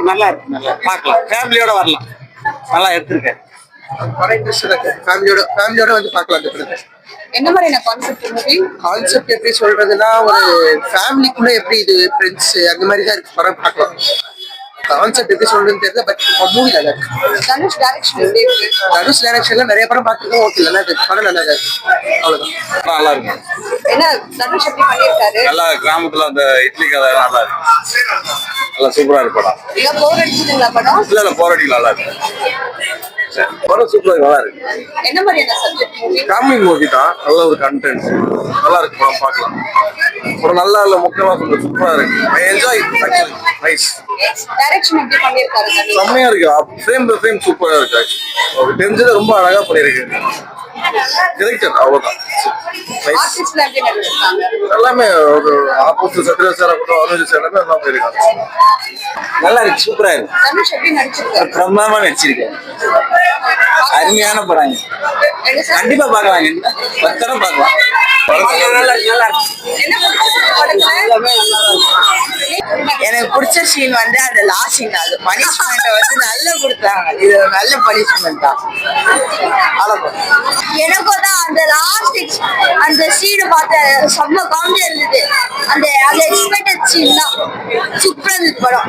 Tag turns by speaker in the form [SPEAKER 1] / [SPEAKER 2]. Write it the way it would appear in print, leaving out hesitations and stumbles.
[SPEAKER 1] நல்லா இருக்கு, நல்லா பார்க்கலாம், ஃபேமிலியோட வரலாம், நல்லா எடுத்திருக்கேன்.
[SPEAKER 2] படம் இன்ட்ரெஸ்டா இருக்கு. ஃபேமிலியோட வந்து பார்க்கலாம் அந்த படத்தை.
[SPEAKER 3] என்ன மாதிரியான கான்செப்ட் மூவி?
[SPEAKER 2] கான்செப்ட் எப்படி சொல்றதுன்னா, ஒரு ஃபேமிலிக்குள்ள எப்படி இது ஃப்ரெண்ட்ஸ் அந்த மாதிரி தான் இருக்கு. படம் பார்க்கலாம். கான்செப்ட் எப்படி சொல்றதுன்னு தெரியல, பட் மூவி நல்லா இருக்கு.
[SPEAKER 3] தனுஷ் டைரக்ஷன் எப்படி இருக்கு?
[SPEAKER 2] தனுஷ் டைரக்ஷன்ல நிறைய படம் பார்த்துருக்கோம். ஓகே, நல்லா இருக்கு. படம் நல்லா தான் இருக்கு. அவ்வளவுதான்.
[SPEAKER 1] நல்லா இருக்கு.
[SPEAKER 3] என்ன தனுஷ் எப்படி பண்ணியிருக்காரு?
[SPEAKER 1] நல்லா கிராமத்துல அந்த இட்லி கதை நல்லா இருக்கு, நல்லா சூப்பரா இருக்கு படம்.
[SPEAKER 3] இல்ல போர் அடிச்சதுங்களா படம்?
[SPEAKER 1] இல்ல போராடி நல்லா இருக்கு, படம் சூப்பரா நல்லா இருக்கு.
[SPEAKER 3] என்ன மாதிரியான சப்ஜெக்ட் மூவி?
[SPEAKER 1] ஃபேமிலி மூவி தான், நல்ல ஒரு கண்டென்ட், நல்லா இருக்கு, படம் பார்க்கலாம். ஒரு நல்லா இல்ல முக்கியமா சொல்றது சூப்பரா இருக்கு. I enjoy actually, nice.
[SPEAKER 3] Direction எப்படி பண்ணியிருக்காரு தனுஷ்?
[SPEAKER 1] செம்மையா இருக்கு, ஃப்ரேம் பை ஃப்ரேம் சூப்பரா இருக்கு. அவருக்கு தெரிஞ்சதை ரொம்ப அழகா பண்ணிருக்கு. டிரெக்டர் அவ்வளவுதான்.
[SPEAKER 3] ஆர்டிஸ்ட்ல எப்படி நடிச்சிருக்காங்க?
[SPEAKER 1] எல்லாமே ஒரு ஆப்போசிட் சத்யராஜ் சார் ஆகட்டும், அனுஜ் சார் எல்லாமே நல்லா போயிருக்காங்க. நல்லா இருக்கு, சூப்பரா இருக்கு.
[SPEAKER 3] தனுஷ் எப்படி நடிச்சிருக்காரு?
[SPEAKER 1] பிரம்மாண்டமா நடிச்சிருக்கேன். அருமையான படம்,
[SPEAKER 3] என்ன சார்?
[SPEAKER 1] கண்டிப்பா பாக்கலாங்க, பத்திரம் பார்க்கலாம். நல்லா இருக்கு.
[SPEAKER 3] என்ன பிடிச்சது படத்துல?
[SPEAKER 4] எனக்கு பிடிச்ச சீன் வந்து அந்த லாஸ்ட் சீன், அது பனிஷ்மெண்ட் வந்து நல்லா கொடுத்தாங்க. இது ஒரு நல்ல பனிஷ்மெண்ட் தான்.
[SPEAKER 3] எனக்கும் தான் அந்த லாஸ்ட் அந்த சீனை பார்த்த செம்ம காமெடியா இருந்தது. அந்த எக்ஸ்பெக்டட் சீன் தான் சூப்பரா இருந்தது படம்.